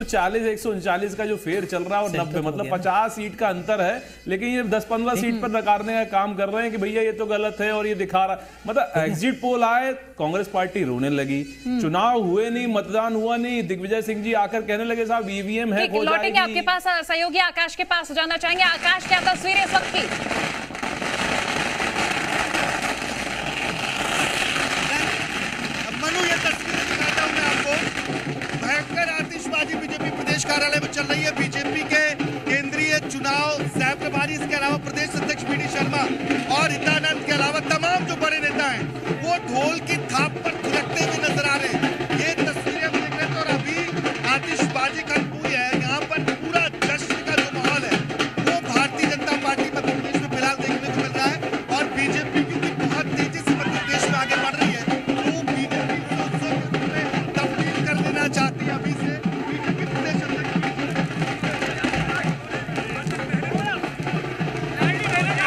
40 139 का जो फेयर चल रहा है और 90 मतलब 50 सीट का अंतर है, लेकिन ये 10-15 सीट पर नकारने का काम कर रहे हैं कि भैया ये तो गलत है और ये दिखा रहा। मतलब एग्जिट पोल आए, कांग्रेस पार्टी रोने लगी, चुनाव हुए नहीं, मतदान हुआ नहीं, दिग्विजय सिंह जी आकर कहने लगे साहब ईवीएम है, हो जाएगी। आपके पास सहयोगी आकाश के पास जाना चाहेंगे। आकाश, क्या तस्वीरें इस वक्त की? मनु, ये तस्वीरें दिखाता हूं मैं आपको। भयंकर आतिशबाजी बीजेपी प्रदेश कार्यालय में चल रही है। बीजेपी के केंद्रीय चुनाव सह प्रभारी, इसके अलावा प्रदेश अध्यक्ष बीडी शर्मा और हितानंद के अलावा तमाम जो बड़े नेता हैं वो ढोल की थाप पर थिरकते हुए नजर आ रहे हैं। ये तस्वीरें हम देख रहे हैं और अभी आतिशबाजी का हुई है। यहाँ पर पूरा जश्न का जो माहौल है वो भारतीय जनता पार्टी मध्य प्रदेश में फिलहाल देखने को मिल रहा है। और बीजेपी क्योंकि बहुत तेजी से मध्य प्रदेश में आगे बढ़ रही है तो बीजेपी तब्दील कर लेना चाहती है। अभी से बीजेपी प्रदेश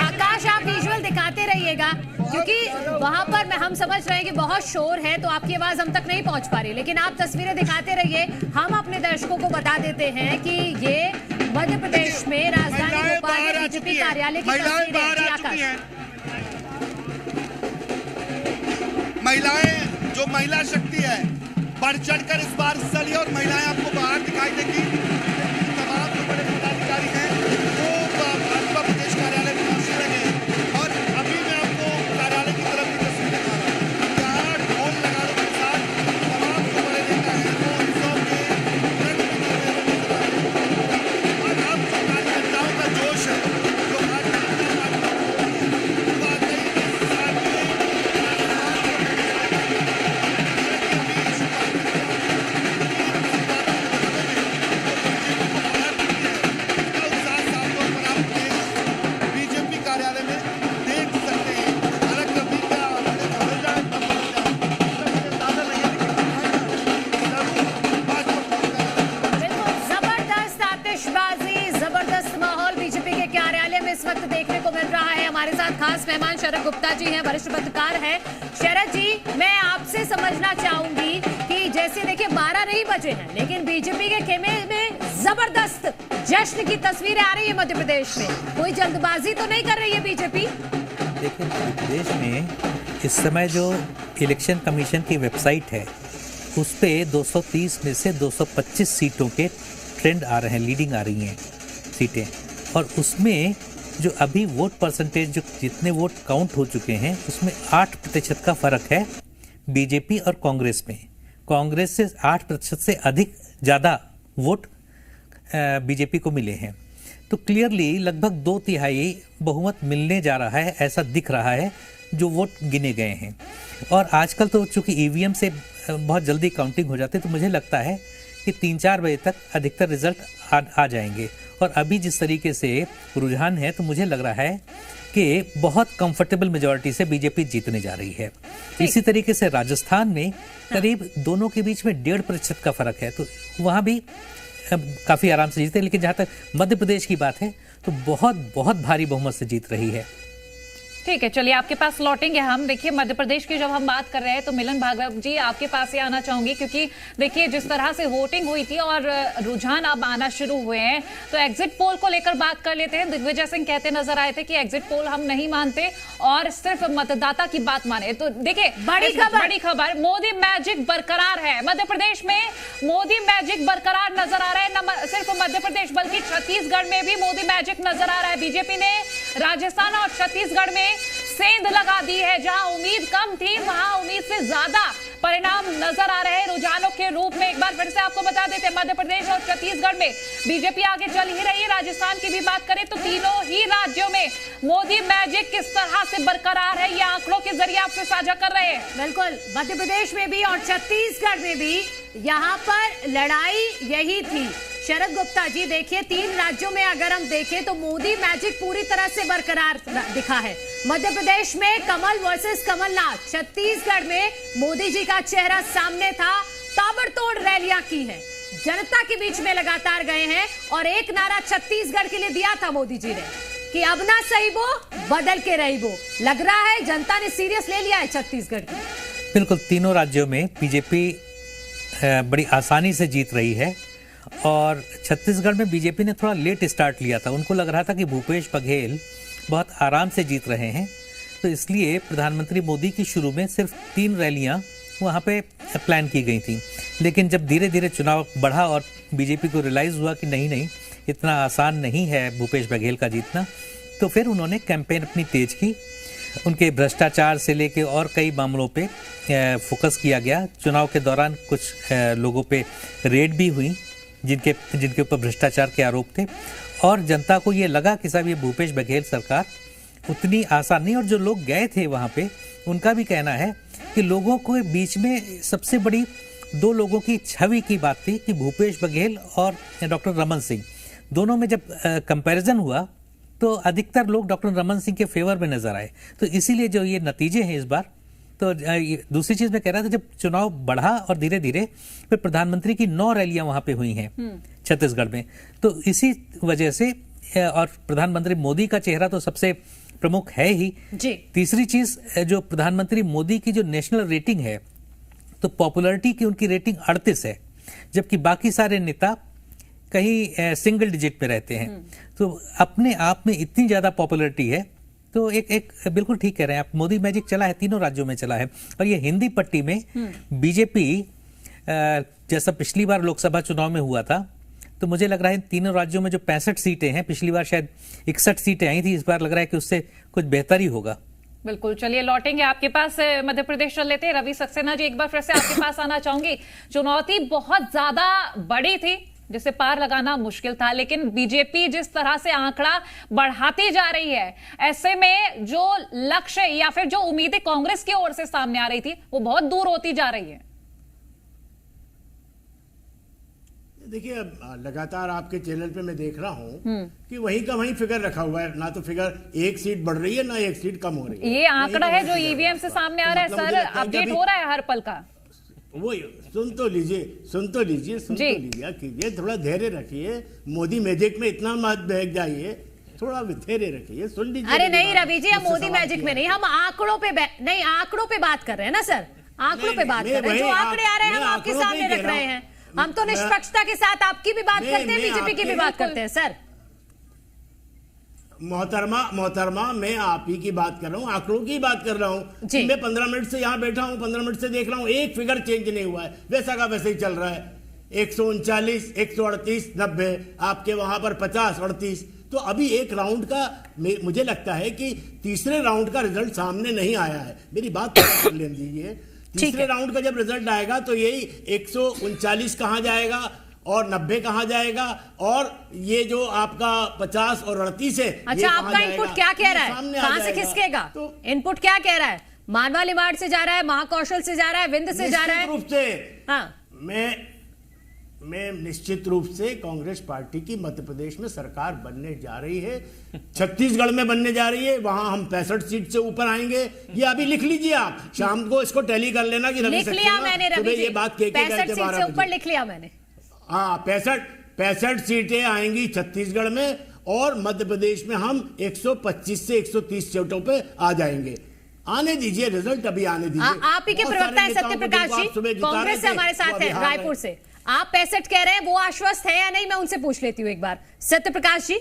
आकाश, आप विजुअल दिखाते रहिएगा क्योंकि वहां पर हम समझ रहे हैं कि बहुत शोर है तो आपकी आवाज हम तक नहीं पहुंच पा रही, लेकिन आप तस्वीरें दिखाते रहिए। हम अपने दर्शकों को बता देते हैं कि ये मध्य प्रदेश में राजधानी भोपाल में बीजेपी कार्यालय की तस्वीरें हैं। महिलाएं, जो महिला शक्ति है बढ़ चढ़कर इस बार हिस्सा लिया और महिलाएं आपको बाहर दिखाई देंगी। तमाम जो बड़े पदाधिकारी हैं वो भाजपा प्रदेश कार्यालय में पहुंचने लगे हैं। और अभी मैं आपको कार्यालय की तरफ की तस्वीर दिखा रहा हूँ। यहाँ ढोल नगाड़ों के साथ तमाम जो बड़े नेता हैं वो उत्सव के रंग में नजर आ रहे हैं। और अब जो कार्यकर्ताओं का जोश है, जो भारतीय जनता पार्टी इस वक्त देखने को मिल रहा है। हमारे साथ खास मेहमान शरद गुप्ता जी हैं, वरिष्ठ पत्रकार हैं। शरद जी, मैं आपसे समझना चाहूंगी कि जैसे देखिए 12 नहीं बजे हैं, लेकिन बीजेपी के खेमे में जबरदस्त जश्न की तस्वीरें आ रही है मध्य प्रदेश में। कोई जल्दबाजी तो नहीं कर रही है बीजेपी? देखिए, मध्य प्रदेश में इस समय जो इलेक्शन कमीशन की वेबसाइट है उस पे 230 में से 225 सीटों के ट्रेंड आ रहे हैं, लीडिंग आ रही हैं सीटें। और उसमें जो अभी वोट परसेंटेज, जो जितने वोट काउंट हो चुके हैं उसमें 8% का फर्क है बीजेपी और कांग्रेस में। कांग्रेस से 8% से अधिक ज़्यादा वोट बीजेपी को मिले हैं। तो क्लियरली लगभग 2/3 बहुमत मिलने जा रहा है, ऐसा दिख रहा है जो वोट गिने गए हैं। और आजकल तो चूंकि ईवीएम से बहुत जल्दी काउंटिंग हो जाती है, तो मुझे लगता है कि 3-4 बजे तक अधिकतर रिजल्ट आ जाएंगे। और अभी जिस तरीके से रुझान है तो मुझे लग रहा है कि बहुत कंफर्टेबल मेजॉरिटी से बीजेपी जीतने जा रही है। इसी तरीके से राजस्थान में करीब दोनों के बीच में 1.5% का फर्क है, तो वहाँ भी काफ़ी आराम से जीते। लेकिन जहाँ तक मध्य प्रदेश की बात है तो बहुत बहुत भारी बहुमत से जीत रही है। ठीक है, चलिए आपके पास लौटेंगे हम। देखिए मध्य प्रदेश की जब हम बात कर रहे हैं तो मिलन भागवत जी आपके पास ही आना चाहूंगी, क्योंकि देखिए जिस तरह से वोटिंग हुई थी और रुझान अब आना शुरू हुए हैं, तो एग्जिट पोल को लेकर बात कर लेते हैं। दिग्विजय सिंह कहते नजर आए थे कि एग्जिट पोल हम नहीं मानते और सिर्फ मतदाता की बात माने। तो देखिए बड़ी खबर, मोदी मैजिक बरकरार है। मध्य प्रदेश में मोदी मैजिक बरकरार नजर आ रहा है। न सिर्फ मध्य प्रदेश बल्कि छत्तीसगढ़ में भी मोदी मैजिक नजर आ रहा है। बीजेपी ने राजस्थान और छत्तीसगढ़ में सेंध लगा दी है। जहां उम्मीद कम थी वहां उम्मीद से ज्यादा परिणाम नजर आ रहे हैं रुझानों के रूप में। एक बार फिर से आपको बता देते हैं, मध्य प्रदेश और छत्तीसगढ़ में बीजेपी आगे चल ही रही है। राजस्थान की भी बात करें तो तीनों ही राज्यों में मोदी मैजिक किस तरह से बरकरार है, ये आंकड़ों के जरिए आपसे साझा कर रहे हैं। बिल्कुल, मध्य प्रदेश में भी और छत्तीसगढ़ में भी यहाँ पर लड़ाई यही थी। शरद गुप्ता जी, देखिए 3 राज्यों में अगर हम देखें तो मोदी मैजिक पूरी तरह से बरकरार दिखा है। मध्य प्रदेश में कमल वर्सेस कमलनाथ, छत्तीसगढ़ में मोदी जी का चेहरा सामने था। ताबड़तोड़ रैलियां की हैं, जनता के बीच में लगातार गए हैं और एक नारा छत्तीसगढ़ के लिए दिया था मोदी जी ने कि अब ना सही वो बदल के रही वो। लग रहा है जनता ने सीरियस ले लिया है छत्तीसगढ़ की। बिल्कुल, तीनों राज्यों में बीजेपी बड़ी आसानी से जीत रही है और छत्तीसगढ़ में बीजेपी ने थोड़ा लेट स्टार्ट लिया था। उनको लग रहा था कि भूपेश बघेल बहुत आराम से जीत रहे हैं, तो इसलिए प्रधानमंत्री मोदी की शुरू में सिर्फ 3 रैलियां वहाँ पे प्लान की गई थी। लेकिन जब धीरे धीरे चुनाव बढ़ा और बीजेपी को रियलाइज़ हुआ कि नहीं इतना आसान नहीं है भूपेश बघेल का जीतना, तो फिर उन्होंने कैंपेन अपनी तेज की। उनके भ्रष्टाचार से लेके और कई मामलों पे फोकस किया गया। चुनाव के दौरान कुछ लोगों पे रेड भी हुई जिनके ऊपर भ्रष्टाचार के आरोप थे, और जनता को ये लगा कि साहब ये भूपेश बघेल सरकार उतनी आसान नहीं। और जो लोग गए थे वहाँ पे उनका भी कहना है कि लोगों को बीच में सबसे बड़ी 2 लोगों की छवि की बात थी कि भूपेश बघेल और डॉक्टर रमन सिंह, दोनों में जब कंपैरिजन हुआ तो अधिकतर लोग डॉक्टर रमन सिंह के फेवर में नजर आए। तो इसीलिए जो ये नतीजे हैं इस बार, तो दूसरी चीज मैं कह रहा था, जब चुनाव बढ़ा और धीरे धीरे फिर प्रधानमंत्री की 9 रैलियां वहां पे हुई हैं छत्तीसगढ़ में, तो इसी वजह से, और प्रधानमंत्री मोदी का चेहरा तो सबसे प्रमुख है ही जी। तीसरी चीज, जो प्रधानमंत्री मोदी की जो नेशनल रेटिंग है, तो पॉपुलैरिटी की उनकी रेटिंग 38 है, जबकि बाकी सारे नेता कहीं सिंगल डिजिट पे रहते हैं। तो अपने आप में इतनी ज्यादा पॉपुलैरिटी है, तो एक बिल्कुल ठीक कह रहे हैं आप, मोदी मैजिक चला है, तीनों राज्यों में चला है। और ये हिंदी पट्टी में बीजेपी जैसा पिछली बार लोकसभा चुनाव में हुआ था, तो मुझे लग रहा है इन तीनों राज्यों में जो 65 सीटें हैं, पिछली बार शायद 61 सीटें आई थी, इस बार लग रहा है कि उससे कुछ बेहतर ही होगा। बिल्कुल, चलिए लौटेंगे आपके पास, मध्य प्रदेश चल लेते हैं। रवि सक्सेना जी, एक बार फिर से आपके पास आना चाहूंगी। चुनौती बहुत ज्यादा बड़ी थी जिसे पार लगाना मुश्किल था, लेकिन बीजेपी जिस तरह से आंकड़ा बढ़ाती जा रही है, ऐसे में जो लक्ष्य या फिर जो उम्मीदें कांग्रेस की ओर से सामने आ रही थी वो बहुत दूर होती जा रही है। देखिए, लगातार आपके चैनल पे मैं देख रहा हूं कि वहीं का वहीं फिगर रखा हुआ है, ना तो फिगर 1 सीट बढ़ रही है ना 1 सीट कम हो रही है। ये आंकड़ा है जो ईवीएम से सामने आ रहा है सर, अपडेट हो रहा है हर पल का। वो सुन तो लीजिए कीजिए, थोड़ा धैर्य रखिए। मोदी मैजिक में इतना मत बहक जाइए, थोड़ा धैर्य रखिए, सुन लीजिए। अरे नहीं रवि जी, हम मोदी मैजिक में नहीं, हम आंकड़ों पे बात कर रहे हैं ना सर, आंकड़ों पे बात कर रहे हैं। जो आंकड़े आ रहे हैं हम आपके सामने रख रहे हैं। हम तो निष्पक्षता के साथ आपकी भी बात करते हैं, बीजेपी की भी बात करते हैं सर। मोहतरमा, मैं आप ही की बात कर रहा हूँ, आंकड़ों की बात कर रहा हूँ। मैं 15 मिनट से यहाँ बैठा हूँ, 15 मिनट से देख रहा हूँ, एक फिगर चेंज नहीं हुआ है, वैसा का वैसे ही चल रहा है। 139, 138, 90, आपके वहां पर 50, 38। तो अभी एक राउंड का मुझे लगता है कि तीसरे राउंड का रिजल्ट सामने नहीं आया है। मेरी बात कर लेने दीजिए। तीसरे राउंड का जब रिजल्ट आएगा तो यही 139 कहां जाएगा और 90 कहां जाएगा, और ये जो आपका 50 और 38 है। अच्छा, आपका इनपुट क्या कह रहा है, कहां से खिसकेगा? तो इनपुट क्या कह रहा है? मानवा लिमाड़ से जा रहा है, महाकौशल से जा रहा है, विंध्य से जा रहा है? रूप से हाँ, मैं निश्चित रूप से कांग्रेस पार्टी की मध्य प्रदेश में सरकार बनने जा रही है, छत्तीसगढ़ में बनने जा रही है, वहां हम 65 सीट से ऊपर आएंगे। ये अभी लिख लीजिए, आप शाम को इसको टैली कर लेना कि लिख लिया मैंने रवि जी, ये बात 65 सीट से ऊपर लिख लिया मैंने। हाँ, 65 सीटें आएंगी छत्तीसगढ़ में, और मध्य प्रदेश में हम 125 से 130 सीटों पे आ जाएंगे। आने दीजिए, रिजल्ट अभी आने दीजिए। आप ही के प्रवक्ता है सत्य प्रकाश जी, कांग्रेस से हमारे साथ है रायपुर से। आप 65 कह रहे हैं, वो आश्वस्त है या नहीं, मैं उनसे पूछ लेती हूँ एक बार। सत्य प्रकाश जी।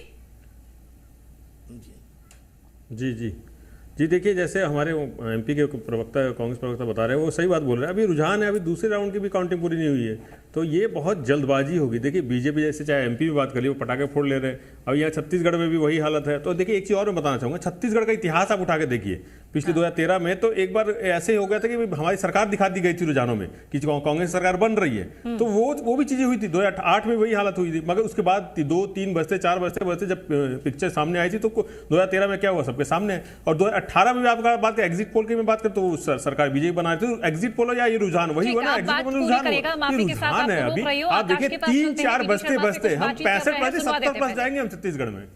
जी देखिए, जैसे हमारे एमपी के प्रवक्ता, कांग्रेस प्रवक्ता बता रहे हैं, वो सही बात बोल रहे हैं। अभी रुझान है, अभी दूसरे राउंड की भी काउंटिंग पूरी नहीं हुई है, तो ये बहुत जल्दबाजी होगी। देखिए, बीजेपी जैसे चाहे एमपी में बात कर ली, वो पटाखे फोड़ ले रहे हैं। अब यहाँ छत्तीसगढ़ में भी वही हालत है। तो देखिए, एक चीज़ और मैं बताना चाहूँगा, छत्तीसगढ़ का इतिहास आप उठा के देखिए। पिछले 2013 में तो एक बार ऐसे हो गया था कि हमारी सरकार दिखा दी गई थी रुझानों में कि कांग्रेस सरकार बन रही है, तो वो भी चीज़ें हुई थी। 2008 में वही हालत हुई थी, मगर उसके बाद 2-3 बजते 4 बजते जब पिक्चर सामने आई थी, तो 2013 में क्या हुआ सबके सामने है। और 2018 में भी आपका बात कर, एग्जिट पोल की मैं बात करें तो सरकार बीजेपी बना रही थी। एग्जिट पोल या ये रुझान वही हुआ ना, एग्जिट पोल रुझान है। अभी आप देखिए, 3-4 बजते हम 65 बजते 70 प्लस जाएंगे हम छत्तीसगढ़ में।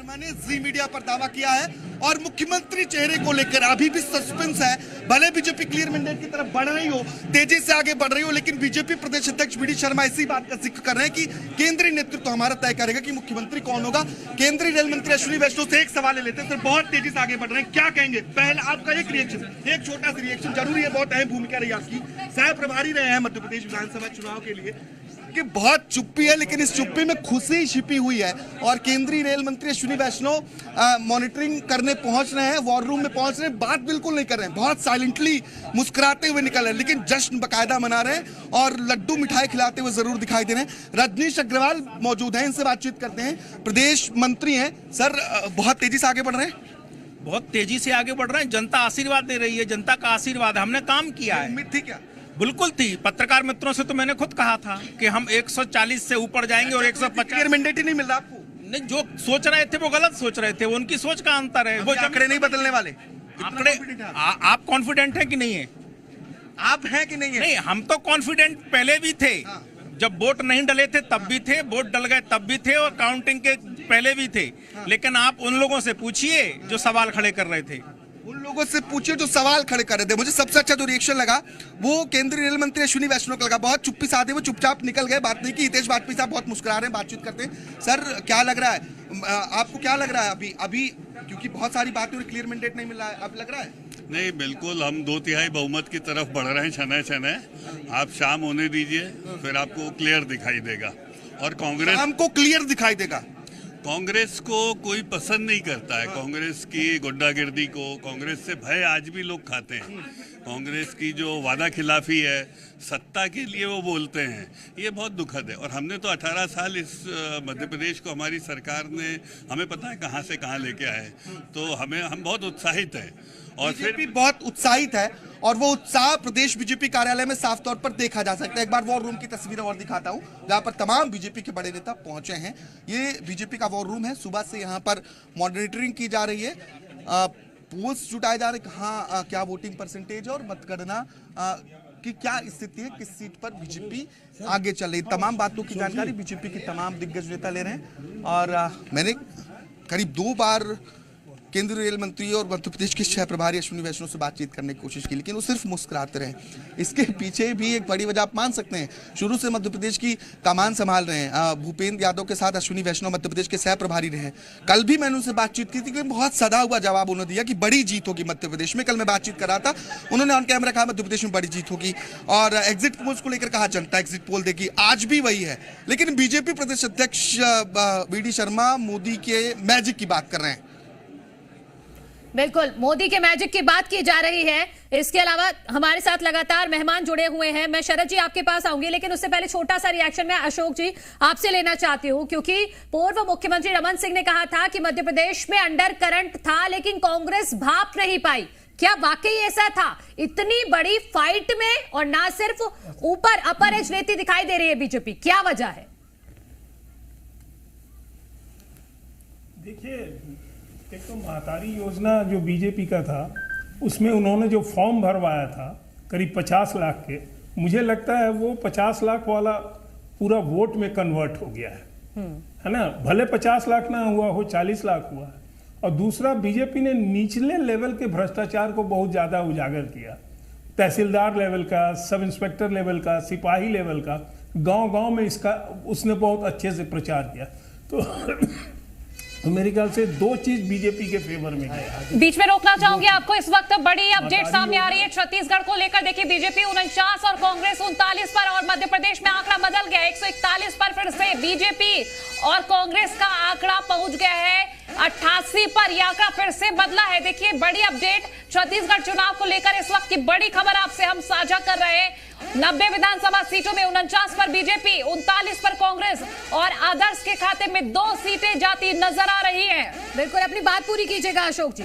शर्मा ने जी मीडिया पर दावा किया है और मुख्यमंत्री चेहरे को लेकर अभी भी सस्पेंस है। भले बीजेपी क्लियर मैंडेट की तरफ बढ़ रही हो, तेजी से आगे बढ़ रही हो, लेकिन बीजेपी प्रदेश अध्यक्ष वी डी शर्मा इसी बात का जिक्र कर रहे हैं कि केंद्रीय नेतृत्व हमारा तय करेगा कि मुख्यमंत्री कौन होगा। केंद्रीय रेल मंत्री अश्विनी वैष्णव से एक सवाल ले लेते हैं, सर बहुत तेजी से आगे बढ़ रहे हैं, क्या कहेंगे? पहले आपका एक रिएक्शन, एक छोटा सा रिएक्शन जरूरी है, बहुत अहम भूमिका रही आपकी, सह प्रभारी रहे हैं मध्य प्रदेश विधानसभा चुनाव के लिए, कि बहुत चुप्पी है, लेकिन इस चुप्पी में खुशी छिपी हुई है और केंद्रीय रेल मंत्री अश्विनी वैष्णव मॉनिटरिंग करने पहुंच रहे हैं, वॉर रूम में पहुंच रहे हैं, बात बिल्कुल नहीं कर रहे हैं, बहुत साइलेंटली मुस्कुराते हुए निकल रहे हैं, लेकिन जश्न बकायदा मना रहे हैं और लड्डू मिठाई खिलाते हुए जरूर दिखाई दे रहे हैं। रजनीश अग्रवाल मौजूद हैं, इनसे बातचीत करते हैं, प्रदेश मंत्री हैं। सर बहुत तेजी से आगे बढ़ रहे हैं? बहुत तेजी से आगे बढ़ रहे हैं, जनता आशीर्वाद दे रही है, जनता का आशीर्वाद, हमने काम किया है। उम्मीद थी क्या? बिल्कुल थी, पत्रकार मित्रों से तो मैंने खुद कहा था कि हम 140 से ऊपर जाएंगे और 150 मैंडेट ही नहीं मिल रहा आपको? नहीं, जो सोच रहे थे वो गलत सोच रहे थे, उनकी सोच का अंतर है। वो आंकड़े नहीं बदलने वाले आंकड़े आप कॉन्फिडेंट हैं कि नहीं है? आप हैं कि नहीं है? नहीं, हम तो कॉन्फिडेंट पहले भी थे, जब वोट नहीं डले थे तब भी थे, वोट डल गए तब भी थे और काउंटिंग के पहले भी थे। लेकिन आप उन लोगों से पूछिए जो सवाल खड़े कर रहे थे, उन लोगों से पूछिए जो सवाल खड़े कर रहे थे। मुझे सबसे अच्छा जो रिएक्शन लगा वो केंद्रीय रेल मंत्री अश्विनी वैष्णव का लगा, बहुत चुप्पी साधे वो चुपचाप निकल गए, बात नहीं की। हितेश वाजपेयी साहब बहुत मुस्कुरा रहे हैं, बातचीत करते हैं। सर क्या लग रहा है, आपको क्या लग रहा है अभी क्योंकि बहुत सारी बातें और क्लियर मैंडेट नहीं मिल रहा है, अब लग रहा है? नहीं, बिल्कुल हम 2/3 बहुमत की तरफ बढ़ रहे हैं, छने छने। आप शाम होने दीजिए, फिर आपको क्लियर दिखाई देगा। और कांग्रेस हमको क्लियर दिखाई देगा। कांग्रेस को कोई पसंद नहीं करता है, कांग्रेस की गुंडागिर्दी को, कांग्रेस से भय आज भी लोग खाते हैं। कांग्रेस की जो वादा खिलाफी है, सत्ता के लिए वो बोलते हैं, ये बहुत दुखद है। और हमने तो 18 साल इस मध्य प्रदेश को, हमारी सरकार ने, हमें पता है कहाँ से कहाँ लेके आए, तो हम बहुत उत्साहित हैं। और फिर भी बहुत उत्साहित है और वो उत्साह प्रदेश बीजेपी कार्यालय में साफ तौर पर देखा जा सकता है। एक बार वॉर रूम की तस्वीरें और दिखाता हूं, जहां पर तमाम बीजेपी के बड़े नेता पहुंचे हैं। ये बीजेपी का वॉर रूम है, सुबह से यहां पर मॉनिटरिंग की जा रही है, पोल्स जुटाए जा रहे, कहाँ क्या वोटिंग परसेंटेज और मतगणना की क्या स्थिति है, किस सीट पर बीजेपी आगे चल रही, तमाम बातों की जानकारी बीजेपी के तमाम दिग्गज नेता ले रहे हैं। और मैंने करीब 2 बार केंद्रीय रेल मंत्री और मध्य प्रदेश के सह प्रभारी अश्विनी वैष्णव से बातचीत करने की कोशिश की, लेकिन वो सिर्फ मुस्कुराते रहे। इसके पीछे भी एक बड़ी वजह आप मान सकते हैं, शुरू से मध्य प्रदेश की कमान संभाल रहे हैं। भूपेंद्र यादव के साथ अश्विनी वैष्णव मध्य प्रदेश के सह प्रभारी रहे। कल भी मैंने उनसे बातचीत की थी, लेकिन बहुत सदा हुआ जवाब उन्होंने दिया कि बड़ी जीत होगी मध्य प्रदेश में। कल मैं बातचीत कर रहा था, उन्होंने ऑन कैमरा कहा मध्य प्रदेश में बड़ी जीत होगी। और एग्जिट पोल्स को लेकर कहा जनता एग्जिट पोल देगी, आज भी वही है। लेकिन बीजेपी प्रदेश अध्यक्ष वी डी शर्मा मोदी के मैजिक की बात कर रहे हैं। बिल्कुल, मोदी के मैजिक की बात की जा रही है। इसके अलावा हमारे साथ लगातार मेहमान जुड़े हुए हैं। मैं शरद जी आपके पास आऊंगी, लेकिन उससे पहले छोटा सा रिएक्शन मैं अशोक जी आपसे लेना चाहती हूं, क्योंकि पूर्व मुख्यमंत्री रमन सिंह ने कहा था कि मध्य प्रदेश में अंडर करंट था, लेकिन कांग्रेस भाप नहीं पाई। क्या वाकई ऐसा था? इतनी बड़ी फाइट में और ना सिर्फ ऊपर अपर एज लेती दिखाई दे रही है बीजेपी, क्या वजह है? देखिए, एक तो महतारी योजना जो बीजेपी का था, उसमें उन्होंने जो फॉर्म भरवाया था करीब 50 लाख के, मुझे लगता है वो 50 लाख वाला पूरा वोट में कन्वर्ट हो गया है ना। भले 50 लाख ना हुआ हो, 40 लाख हुआ। और दूसरा, बीजेपी ने निचले लेवल के भ्रष्टाचार को बहुत ज्यादा उजागर किया, तहसीलदार लेवल का, सब इंस्पेक्टर लेवल का, सिपाही लेवल का, गांव-गांव में इसका उसने बहुत अच्छे से प्रचार किया। तो मेरे ख्याल से 2 चीज बीजेपी के फेवर में गया। बीच में रोकना चाहूंगी आपको, इस वक्त बड़ी अपडेट सामने आ रही है छत्तीसगढ़ को लेकर। देखिए, बीजेपी 49 और कांग्रेस 39 पर, और मध्य प्रदेश में आंकड़ा बदल गया, 141 पर फिर से बीजेपी और कांग्रेस का आंकड़ा पहुंच गया है 88 पर। यह आंकड़ा फिर से बदला है। देखिए, बड़ी अपडेट छत्तीसगढ़ चुनाव को लेकर इस वक्त की बड़ी खबर आपसे हम साझा कर रहे हैं। 90 विधानसभा सीटों में 49 पर बीजेपी, 39 पर कांग्रेस, और आदर्श के खाते में 2 सीटें जाती नजर आ रही हैं। बिल्कुल, अपनी बात पूरी कीजिएगा अशोक जी।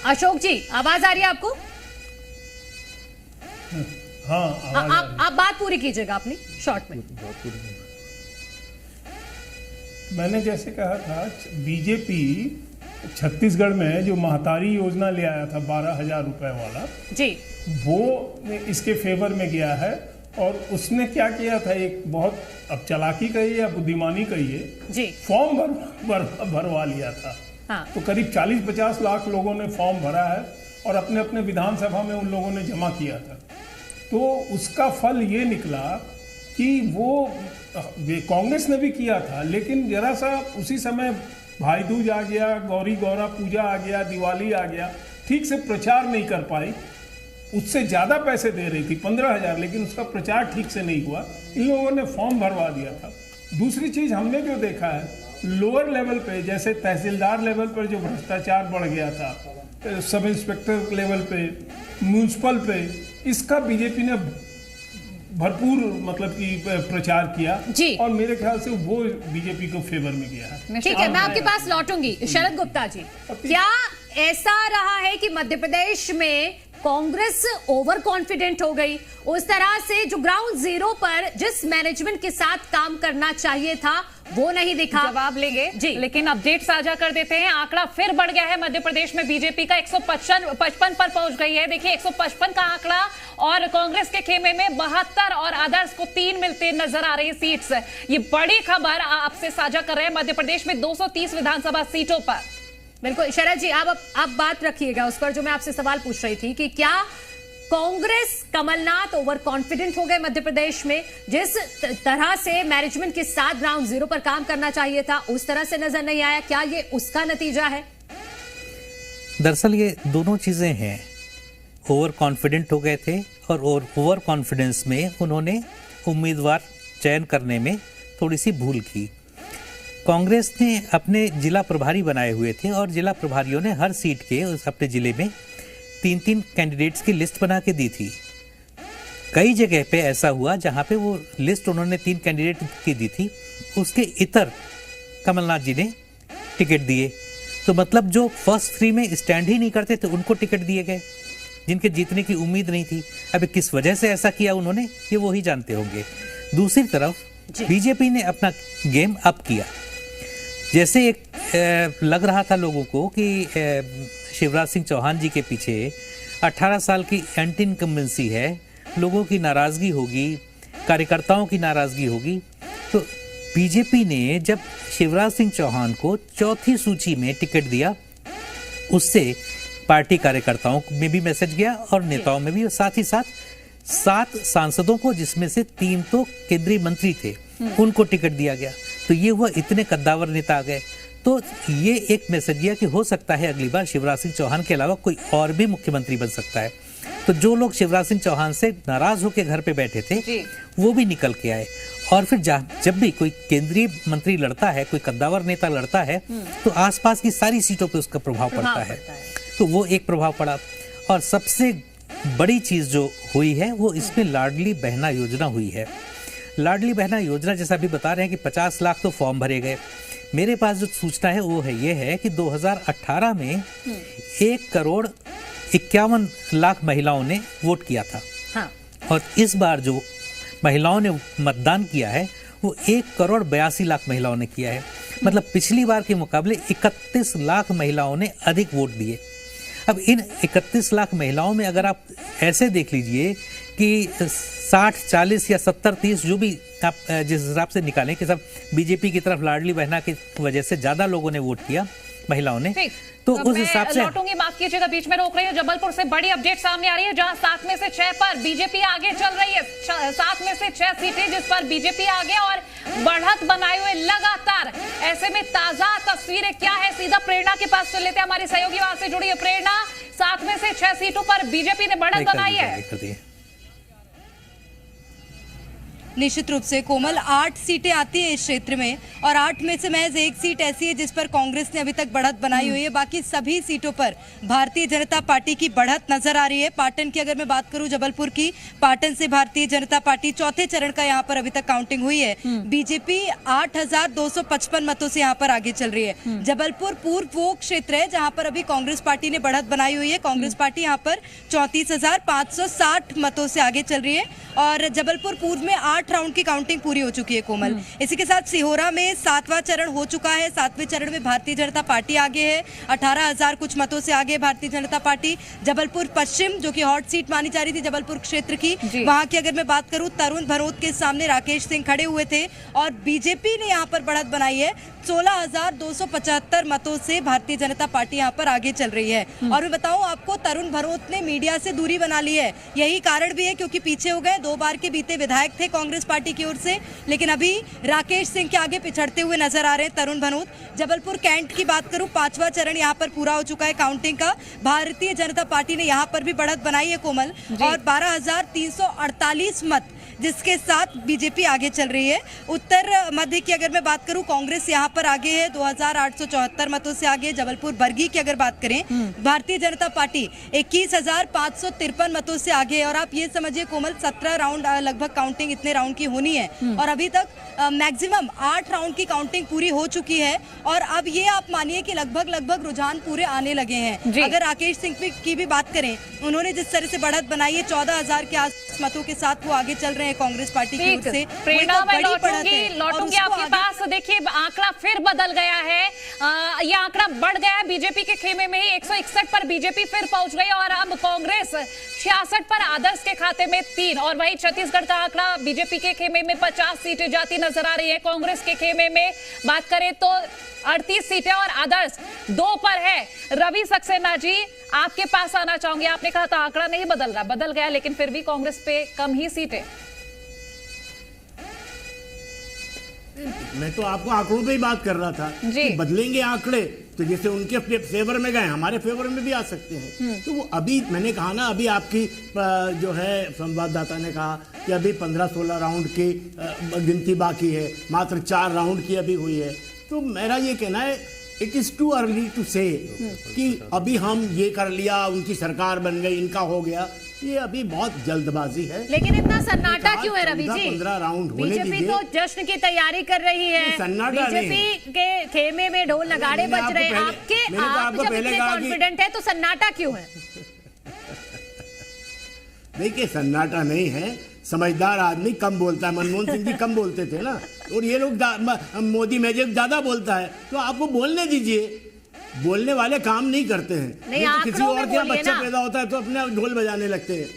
अशोक जी, आवाज आ रही है आपको? हाँ, आप बात पूरी कीजिएगा अपनी शॉर्ट में। मैंने जैसे कहा था, बीजेपी छत्तीसगढ़ में जो महतारी योजना ले आया था 12,000 रुपए वाला जी, वो इसके फेवर में गया है। और उसने क्या किया था, एक बहुत, अब चालाकी कहिए या बुद्धिमानी कहिए जी, फॉर्म भरवा लिया था। हाँ। तो करीब 40-50 लाख लोगों ने फॉर्म भरा है और अपने अपने विधानसभा में उन लोगों ने जमा किया था। तो उसका फल ये निकला कि वो कांग्रेस ने भी किया था, लेकिन जरा सा उसी समय भाई दूज आ गया, गौरी गौरा पूजा आ गया, दिवाली आ गया, ठीक से प्रचार नहीं कर पाई। उससे ज़्यादा पैसे दे रही थी 15,000, लेकिन उसका प्रचार ठीक से नहीं हुआ। इन लोगों ने फॉर्म भरवा दिया था। दूसरी चीज़ हमने जो देखा है, लोअर लेवल पे, जैसे तहसीलदार लेवल पर जो भ्रष्टाचार बढ़ गया था, सब इंस्पेक्टर लेवल पे, म्यूनसिपल पे, इसका बीजेपी ने भरपूर मतलब कि प्रचार किया जी। और मेरे ख्याल से वो बीजेपी को फेवर में गया है। ठीक है, मैं आपके पास लौटूंगी। शरद गुप्ता जी, क्या ऐसा रहा है कि मध्य प्रदेश में कांग्रेस ओवर कॉन्फिडेंट हो गई, उस तरह से जो ग्राउंड जीरो पर जिस मैनेजमेंट के साथ काम करना चाहिए था वो नहीं दिखा? जवाब लेंगे जी, लेकिन अपडेट साझा कर देते हैं। आंकड़ा फिर बढ़ गया है मध्य प्रदेश में, बीजेपी का 155 पर पहुंच गई है। देखिए 155 का आंकड़ा, और कांग्रेस के खेमे में 72 और आदर्श को 3 मिलते नजर आ रही सीट्स। ये बड़ी खबर आपसे साझा कर रहे हैं मध्य प्रदेश में 230 विधानसभा सीटों पर। बिल्कुल शरद जी, आप बात रखिएगा उस पर जो मैं आपसे सवाल पूछ रही थी कि क्या कांग्रेस, कमलनाथ ओवर कॉन्फिडेंट हो गए मध्य प्रदेश में? जिस तरह से मैनेजमेंट के साथ ग्राउंड जीरो पर काम करना चाहिए था उस तरह से नजर नहीं आया, क्या ये उसका नतीजा है? दरअसल ये दोनों चीजें हैं। ओवर कॉन्फिडेंट हो गए थे और ओवर कॉन्फिडेंस में उन्होंने उम्मीदवार चयन करने में थोड़ी सी भूल की। कांग्रेस ने अपने जिला प्रभारी बनाए हुए थे और जिला प्रभारियों ने हर सीट के अपने जिले में 3-3 कैंडिडेट्स की लिस्ट बना के दी थी। कई जगह पे ऐसा हुआ जहां पे वो लिस्ट उन्होंने 3 कैंडिडेट की दी थी, उसके इतर कमलनाथ जी ने टिकट दिए। तो मतलब जो फर्स्ट 3 में स्टैंड ही नहीं करते थे उनको टिकट दिए गए, जिनके जीतने की उम्मीद नहीं थी। अभी किस वजह से ऐसा किया उन्होंने, ये वो ही जानते होंगे। दूसरी तरफ बीजेपी ने अपना गेम अप किया। जैसे एक लग रहा था लोगों को कि शिवराज सिंह चौहान जी के पीछे 18 साल की एंटी इनकम्बेंसी है, लोगों की नाराजगी होगी, कार्यकर्ताओं की नाराजगी होगी। तो बीजेपी ने जब शिवराज सिंह चौहान को चौथी सूची में टिकट दिया, उससे पार्टी कार्यकर्ताओं में भी मैसेज गया और नेताओं में भी, और साथ ही साथ 7 सांसदों को, जिसमें से 3 तो केंद्रीय मंत्री थे, उनको टिकट दिया गया। तो ये हुआ, इतने कद्दावर नेता आ गए। तो ये एक मैसेज गया कि हो सकता है अगली बार शिवराज सिंह चौहान के अलावा कोई और भी मुख्यमंत्री बन सकता है। तो जो लोग शिवराज सिंह चौहान से नाराज होकर घर पे बैठे थे वो भी निकल के आए। और फिर जब भी कोई केंद्रीय मंत्री लड़ता है, कोई कद्दावर नेता लड़ता है, तो आसपास की सारी सीटों पे उसका प्रभाव पड़ता है। तो वो एक प्रभाव पड़ा। और सबसे बड़ी चीज जो हुई है वो इसमें लाडली बहना योजना हुई है। लाडली बहना योजना, जैसा अभी बता रहे हैं कि 50 लाख तो फॉर्म भरे गए। मेरे पास जो सूचना है वो है ये है कि 2018 में 1,51,00,000 महिलाओं ने वोट किया था। हाँ। और इस बार जो महिलाओं ने मतदान किया है वो 1,82,00,000 महिलाओं ने किया है। मतलब पिछली बार के मुकाबले 31 लाख महिलाओं ने अधिक वोट दिए। अब इन 31 लाख महिलाओं में अगर आप ऐसे देख लीजिए कि 60-40 या 70-30 जो भी आप जिस हिसाब से निकालें कि सब बीजेपी की तरफ लाडली बहना की वजह से ज्यादा लोगों ने वोट किया, महिलाओं ने, तो उस हिसाब से लौटूंगी, माफ कीजिएगा बीच में रोक रही हूँ। जबलपुर से बड़ी अपडेट सामने आ रही है जहां 7 में से 6 पर बीजेपी आगे चल रही है। 7 में से 6 सीटें जिस पर बीजेपी आगे और बढ़त बनाए हुए लगातार। ऐसे में ताजा तस्वीरें क्या है, सीधा प्रेरणा के पास चल लेते हैं, हमारी सहयोगी वहां से जुड़ी है। प्रेरणा, 7 में से 6 सीटों पर बीजेपी ने बढ़त बनाई है। निश्चित रूप से कोमल, 8 सीटें आती हैं इस क्षेत्र में और 8 में से महज 1 सीट ऐसी है जिस पर कांग्रेस ने अभी तक बढ़त बनाई हुई है। बाकी सभी सीटों पर भारतीय जनता पार्टी की बढ़त नजर आ रही है। पाटन की अगर मैं बात करूं, जबलपुर की, पाटन से भारतीय जनता पार्टी चौथे चरण का यहां पर अभी तक काउंटिंग हुई है। बीजेपी 8,255 मतों से यहां पर आगे चल रही है। जबलपुर पूर्व वो क्षेत्र है जहां पर अभी कांग्रेस पार्टी ने बढ़त बनाई हुई है। कांग्रेस पार्टी यहां पर 34,560 मतों से आगे चल रही है और जबलपुर पूर्व में 8 8 राउंड की काउंटिंग पूरी हो चुकी है कोमल। इसी के साथ सिहोरा में 7वां चरण हो चुका है। 7वें चरण में भारतीय जनता पार्टी आगे है, 18,000 कुछ मतों से आगे भारतीय जनता पार्टी। जबलपुर पश्चिम जो कि हॉट सीट मानी जा रही थी जबलपुर क्षेत्र की, वहां की अगर मैं बात करूं, तरुण भनोत के सामने राकेश सिंह खड़े हुए थे और बीजेपी ने यहां पर बढ़त बनाई है। 16,275 मतों से भारतीय जनता पार्टी यहां पर आगे चल रही है। और मैं बताऊं आपको, तरुण भनोत ने मीडिया से दूरी बना ली है। यही कारण भी है क्योंकि पीछे हो गए, 2 बार के बीते विधायक थे कांग्रेस पार्टी की ओर से, लेकिन अभी राकेश सिंह के आगे पिछड़ते हुए नजर आ रहे हैं तरुण भनोत। जबलपुर कैंट की बात करूं, 5वां चरण यहां पर पूरा हो चुका है काउंटिंग का। भारतीय जनता पार्टी ने यहां पर भी बढ़त बनाई है कोमल, और 12,348 मत जिसके साथ बीजेपी आगे चल रही है। उत्तर मध्य की अगर मैं बात करूं, कांग्रेस यहां पर आगे है, 2,874 मतों से आगे। जबलपुर बरगी की अगर बात करें, भारतीय जनता पार्टी 21,553 मतों से आगे है। और आप ये समझिए कोमल, 17 राउंड लगभग काउंटिंग इतने राउंड की होनी है, और अभी तक मैक्सिमम 8 राउंड की काउंटिंग पूरी हो चुकी है। और अब ये आप मानिए कि लगभग रुझान पूरे आने लगे हैं। अगर राकेश सिंह की भी बात करें, उन्होंने जिस तरह से बढ़त बनाई है, 14,000 के आस मतों के साथ वो आगे चल रहे हैं कांग्रेस पार्टी की ओर से। प्रेरणा, मैं लौटूंगी आपके पास। देखिए, आंकड़ा फिर बदल गया है, ये आंकड़ा बढ़ गया है बीजेपी के खेमे में ही। 161 पर बीजेपी फिर पहुंच गई और अब कांग्रेस 66 पर, आदर्श के खाते में 3। और वही छत्तीसगढ़ का आंकड़ा, बीजेपी के खेमे में 50 सीटें जाती नजर आ रही है। कांग्रेस के खेमे में बात करें तो 38 सीटें और आदर्श 2 पर है। रवि सक्सेना जी, आपके पास आना चाहूंगी। आपने कहा था आंकड़ा नहीं बदल रहा, बदल गया, लेकिन फिर भी कांग्रेस पे कम ही सीटें। मैं तो आपको आंकड़ों पे ही बात कर रहा था कि बदलेंगे आंकड़े तो जैसे उनके फेवर में गए, हमारे फेवर में भी आ सकते हैं। तो वो अभी मैंने कहा ना, अभी आपकी जो है संवाददाता ने कहा कि अभी 15-16 राउंड की गिनती बाकी है, मात्र 4 राउंड की अभी हुई है। तो मेरा ये कहना है, it is too early to say कि अभी हम ये कर लिया, उनकी सरकार बन गई, इनका हो गया, ये अभी बहुत जल्दबाजी है। लेकिन इतना सन्नाटा क्यों है रवि जी? 15 राउंड होने दीजिए। बीजेपी तो जश्न की तैयारी कर रही है, बीजेपी के खेमे में ढोल नगाड़े बज रहे हैं। आप जब इतने कॉन्फिडेंट है तो सन्नाटा क्यों है? देखिए, सन्नाटा नहीं है, समझदार आदमी कम बोलता है। मनमोहन सिंह जी कम बोलते थे ना, और ये लोग मोदी मेजर ज्यादा बोलता है, तो आपको बोलने दीजिए। बोलने वाले काम नहीं करते हैं। नहीं, तो किसी और के बच्चा पैदा होता है तो अपने ढोल बजाने लगते हैं।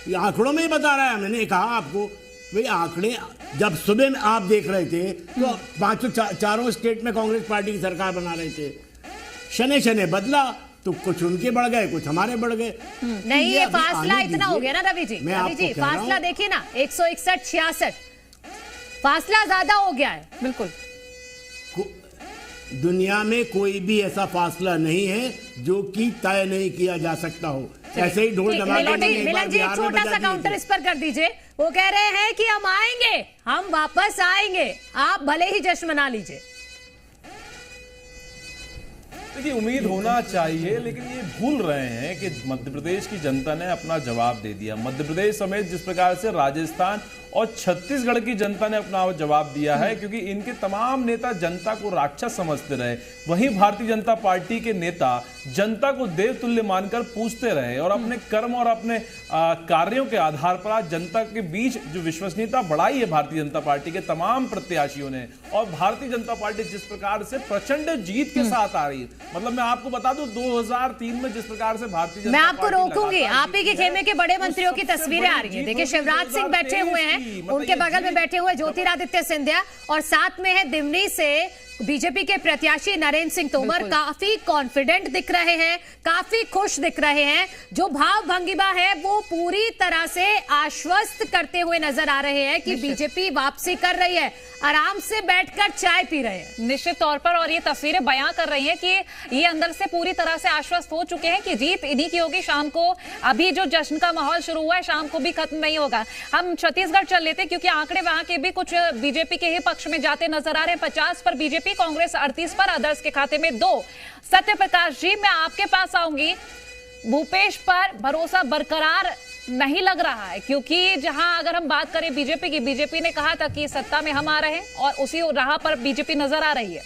ये आंकड़ों में ही बता रहा है। मैंने कहा आपको, भाई आंकड़े जब सुबह में आप देख रहे थे तो चारों स्टेट में कांग्रेस पार्टी की सरकार बना रहे थे, शने बदला तो कुछ उनके बढ़ गए, कुछ हमारे बढ़ गए। नहीं, ये फासला इतना हो गया ना रवि जी। रवि जी, फासला देखिए ना, 161-66 फासला ज्यादा हो गया है। बिल्कुल, दुनिया में कोई भी ऐसा फासला नहीं है जो कि तय नहीं किया जा सकता हो। ऐसे ही ढोल दबा के मिलन जी, एक छोटा सा काउंटर इस पर कर दीजिए। वो कह रहे हैं कि हम आएंगे, हम वापस आएंगे, आप भले ही जश्न मना लीजिए। देखिए, उम्मीद होना चाहिए, लेकिन ये भूल रहे हैं कि मध्य प्रदेश की जनता ने अपना जवाब दे दिया। मध्य प्रदेश समेत जिस प्रकार से राजस्थान और छत्तीसगढ़ की जनता ने अपना जवाब दिया है, क्योंकि इनके तमाम नेता जनता को राक्षस समझते रहे, वहीं भारतीय जनता पार्टी के नेता जनता को देवतुल्य मानकर पूछते रहे और अपने कर्म और अपने कार्यों के आधार पर आज जनता के बीच जो विश्वसनीयता बढ़ाई है भारतीय जनता पार्टी के तमाम प्रत्याशियों ने। और भारतीय जनता पार्टी जिस प्रकार से प्रचंड जीत के साथ आ रही है, मतलब मैं आपको बता दूं 2003 में जिस प्रकार से भारतीय जनता, मैं आपको रोकूंगी, आप ही के खेमे के बड़े मंत्रियों की तस्वीरें आ रही है। देखिए, शिवराज सिंह बैठे हुए हैं, उनके बगल में बैठे हुए ज्योतिरादित्य सिंधिया, और साथ में है दिमनी से बीजेपी के प्रत्याशी नरेंद्र सिंह तोमर। काफी कॉन्फिडेंट दिख रहे हैं, काफी खुश दिख रहे हैं। जो भाव भंगिमा है वो पूरी तरह से आश्वस्त करते हुए नजर आ रहे हैं कि बीजेपी वापसी कर रही है, आराम से बैठकर चाय पी रहे हैं निश्चित तौर पर। और ये तस्वीरें बयां कर रही हैं कि ये अंदर से पूरी तरह से आश्वस्त हो चुके हैं कि जीत इन्हीं की होगी। शाम को अभी जो जश्न का माहौल शुरू हुआ है, शाम को भी खत्म नहीं होगा। हम छत्तीसगढ़ चल लेते, क्योंकि आंकड़े वहां के भी कुछ बीजेपी के ही पक्ष में जाते नजर आ रहे हैं। 50 पर बीजेपी, कांग्रेस 38 पर, आदर्श के खाते में 2। सत्य प्रकाश जी, मैं आपके पास आऊंगी। भूपेश पर भरोसा बरकरार नहीं लग रहा है, क्योंकि जहां अगर हम बात करें बीजेपी की, बीजेपी ने कहा था कि सत्ता में हम आ रहे हैं और उसी राह पर बीजेपी नजर आ रही है।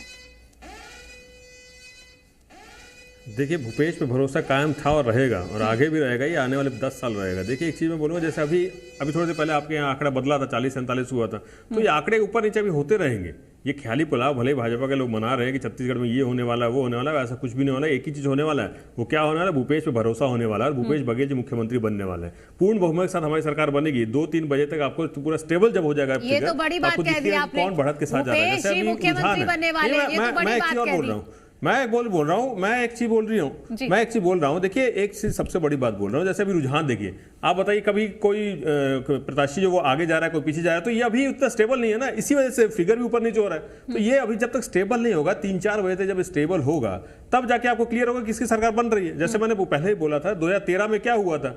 देखिए, भूपेश पे भरोसा कायम था और रहेगा, और आगे भी रहेगा, ये आने वाले 10 साल रहेगा। देखिए, एक चीज़ मैं बोलूँगा, जैसे अभी थोड़ी देर पहले आपके यहाँ आंकड़ा बदला था, 40-47 हुआ था, तो ये आंकड़े ऊपर नीचे भी होते रहेंगे। ये ख्याली पुलाव भले भाजपा के लोग मना रहे हैं कि छत्तीसगढ़ में ये होने वाला है, वो होने वाला है, ऐसा कुछ भी नहीं होना है। एक ही चीज़ होने वाला है, वो क्या होने वाला है? भूपेश पे भरोसा होने वाला है, और भूपेश बघेल जी मुख्यमंत्री बनने वाले हैं। पूर्ण बहुमत के साथ हमारी सरकार बनेगी। 2-3 बजे तक आपको पूरा स्टेबल जब हो जाएगा, ये तो बड़ी बात कह दी आपने, कौन बढ़त के साथ जा रहा है, जैसे अभी मुख्यमंत्री बनने वाले, ये तो बड़ी बात कह दी। मैं एक चीज बोल रहा हूँ। देखिए, एक चीज सबसे बड़ी बात बोल रहा हूँ, जैसे अभी रुझान देखिए, आप बताइए, कभी कोई प्रत्याशी जो वो आगे जा रहा है, कोई पीछे जा रहा है, तो ये अभी उतना स्टेबल नहीं है ना, इसी वजह से फिगर भी ऊपर नीचे हो रहा है। तो ये अभी जब तक स्टेबल नहीं होगा, 3-4 बजे तक जब स्टेबल होगा, तब जाके आपको क्लियर होगा किसकी सरकार बन रही है। जैसे मैंने वो पहले ही बोला था, 2013 में क्या हुआ था,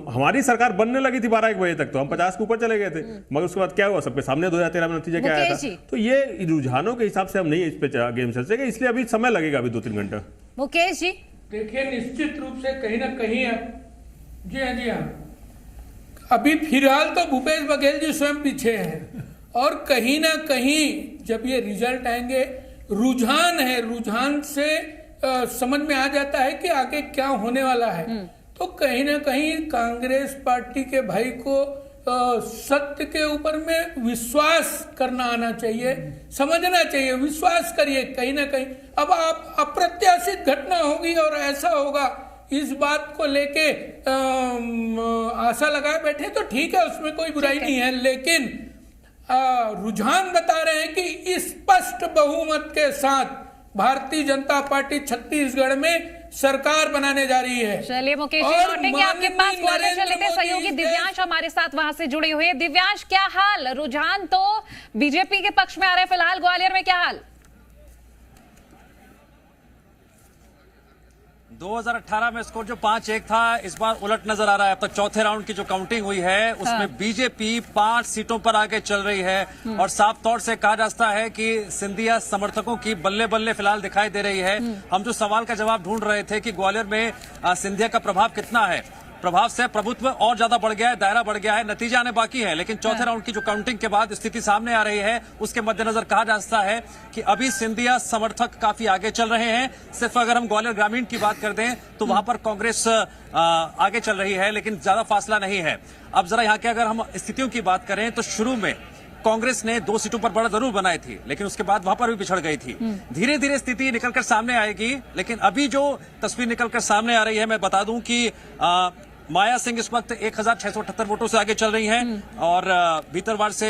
हमारी सरकार बनने लगी थी 12-1 बजे तक, तो हम 50 के ऊपर चले गए थे, मगर उसके बाद क्या हुआ, सबके सामने 2013 में नतीजा क्या आया था। तो ये रुझानों के हिसाब से हम नहीं इस पे गेम चल सके, इसलिए अभी समय लगेगा, अभी 2-3 घंटा। मुकेश जी, देखिए, निश्चित रूप से कहीं ना कहीं जी हाँ, अभी फिलहाल तो भूपेश बघेल जी स्वयं पीछे हैं, और कहीं ना कहीं जब ये रिजल्ट आएंगे, रुझान है, रुझान से समझ में आ जाता है कि आगे क्या होने वाला है। तो कहीं ना कहीं कांग्रेस पार्टी के भाई को सत्य के ऊपर में विश्वास करना आना चाहिए, समझना चाहिए, विश्वास करिए। कहीं ना कहीं अब आप अप्रत्याशित घटना होगी और ऐसा होगा, इस बात को लेके आशा लगाए बैठे तो ठीक है, उसमें कोई बुराई नहीं है, लेकिन रुझान बता रहे हैं कि स्पष्ट बहुमत के साथ भारतीय जनता पार्टी छत्तीसगढ़ में सरकार बनाने जा रही है। चलिए मुकेश जी, लौटेंगे आपके पास, ग्वालियर चले थे, सहयोगी दिव्यांश हमारे साथ वहां से जुड़े हुए हैं। दिव्यांश, क्या हाल? रुझान तो बीजेपी के पक्ष में आ रहे हैं फिलहाल, ग्वालियर में क्या हाल? 2018 में स्कोर जो 5-1 था, इस बार उलट नजर आ रहा है। अब तक चौथे राउंड की जो काउंटिंग हुई है, उसमें बीजेपी 5 सीटों पर आगे चल रही है, और साफ तौर से कहा जाता है कि सिंधिया समर्थकों की बल्ले बल्ले फिलहाल दिखाई दे रही है। हम जो सवाल का जवाब ढूंढ रहे थे कि ग्वालियर में सिंधिया का प्रभाव कितना है, प्रभाव से प्रभुत्व और ज्यादा बढ़ गया है, दायरा बढ़ गया है, नतीजा आने बाकी है, लेकिन चौथे राउंड की जो काउंटिंग के बाद स्थिति सामने आ रही है, उसके मद्देनजर कहा जा सकता है कि अभी सिंधिया समर्थक काफी आगे चल रहे हैं। सिर्फ अगर हम ग्वालियर ग्रामीण की बात कर दें तो वहां पर कांग्रेस आगे चल रही है, लेकिन ज्यादा फासला नहीं है। अब जरा यहाँ के अगर हम स्थितियों की बात करें तो शुरू में कांग्रेस ने 2 सीटों पर बढ़त जरूर बनाई थी, लेकिन उसके बाद वहां पर भी पिछड़ गई थी। धीरे धीरे स्थिति निकलकर सामने आएगी, लेकिन अभी जो तस्वीर निकलकर सामने आ रही है, मैं बता दूं कि माया सिंह इस वक्त 1678 वोटों से आगे चल रही हैं, और भीतरवाड़ से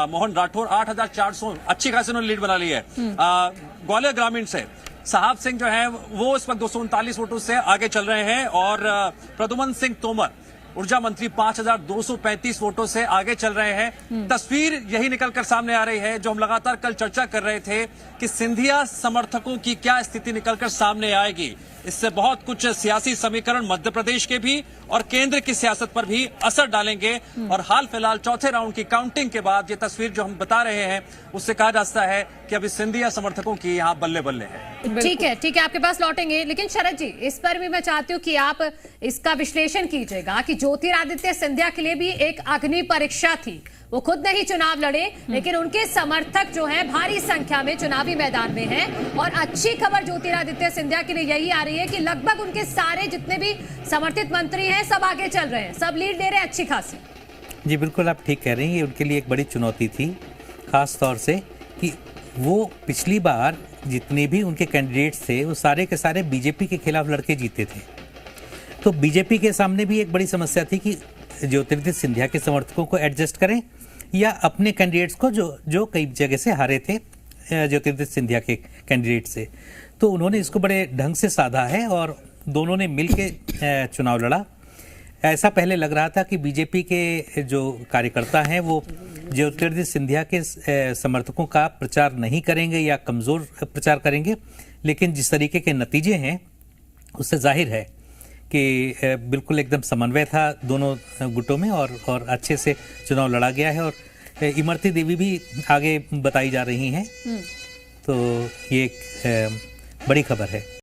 मोहन राठौर 8400, अच्छी खासी उन्होंने लीड बना ली है। ग्वालियर ग्रामीण से साहब सिंह जो है वो इस वक्त 239 वोटों से आगे चल रहे हैं, और प्रद्युमन सिंह तोमर ऊर्जा मंत्री 5235 वोटों से आगे चल रहे हैं। तस्वीर यही निकलकर सामने आ रही है जो हम लगातार कल चर्चा कर रहे थे कि सिंधिया समर्थकों की क्या स्थिति निकलकर सामने आएगी। इससे बहुत कुछ सियासी समीकरण मध्य प्रदेश के भी और केंद्र की सियासत पर भी असर डालेंगे, और हाल फिलहाल चौथे राउंड की काउंटिंग के बाद ये तस्वीर जो हम बता रहे हैं, उससे कहा जा सकता है कि अभी सिंधिया समर्थकों की यहाँ बल्ले बल्ले है। ठीक है, ठीक है, आपके पास लौटेंगे, लेकिन शरद जी, इस पर भी मैं चाहती हूँ कि आप इसका विश्लेषण कीजिएगा कि ज्योतिरादित्य सिंधिया के लिए भी एक अग्नि परीक्षा थी। वो खुद नहीं चुनाव लड़े, लेकिन उनके समर्थक जो हैं भारी संख्या में चुनावी मैदान में हैं, और अच्छी खबर ज्योतिरादित्य सिंधिया के लिए यही आ रही है कि लगभग उनके सारे जितने भी समर्थित मंत्री हैं सब आगे चल रहे हैं, सब लीड ले रहे हैं अच्छी खासी। जी बिल्कुल, आप ठीक कह रहे हैं, ये उनके लिए एक बड़ी चुनौती थी, खास तौर से कि वो पिछली बार जितने भी उनके कैंडिडेट्स थे वो सारे के सारे बीजेपी के खिलाफ लड़के जीते थे। तो बीजेपी के सामने भी एक बड़ी समस्या थी कि ज्योतिरादित्य सिंधिया के समर्थकों को एडजस्ट करें या अपने कैंडिडेट्स को जो कई जगह से हारे थे ज्योतिरादित्य सिंधिया के कैंडिडेट से। तो उन्होंने इसको बड़े ढंग से साधा है और दोनों ने मिलकर चुनाव लड़ा। ऐसा पहले लग रहा था कि बीजेपी के जो कार्यकर्ता हैं वो ज्योतिरादित्य सिंधिया के समर्थकों का प्रचार नहीं करेंगे या कमज़ोर प्रचार करेंगे, लेकिन जिस तरीके के नतीजे हैं उससे जाहिर है कि बिल्कुल एकदम समन्वय था दोनों गुटों में और अच्छे से चुनाव लड़ा गया है। और इमरती देवी भी आगे बताई जा रही हैं, तो ये एक बड़ी खबर है।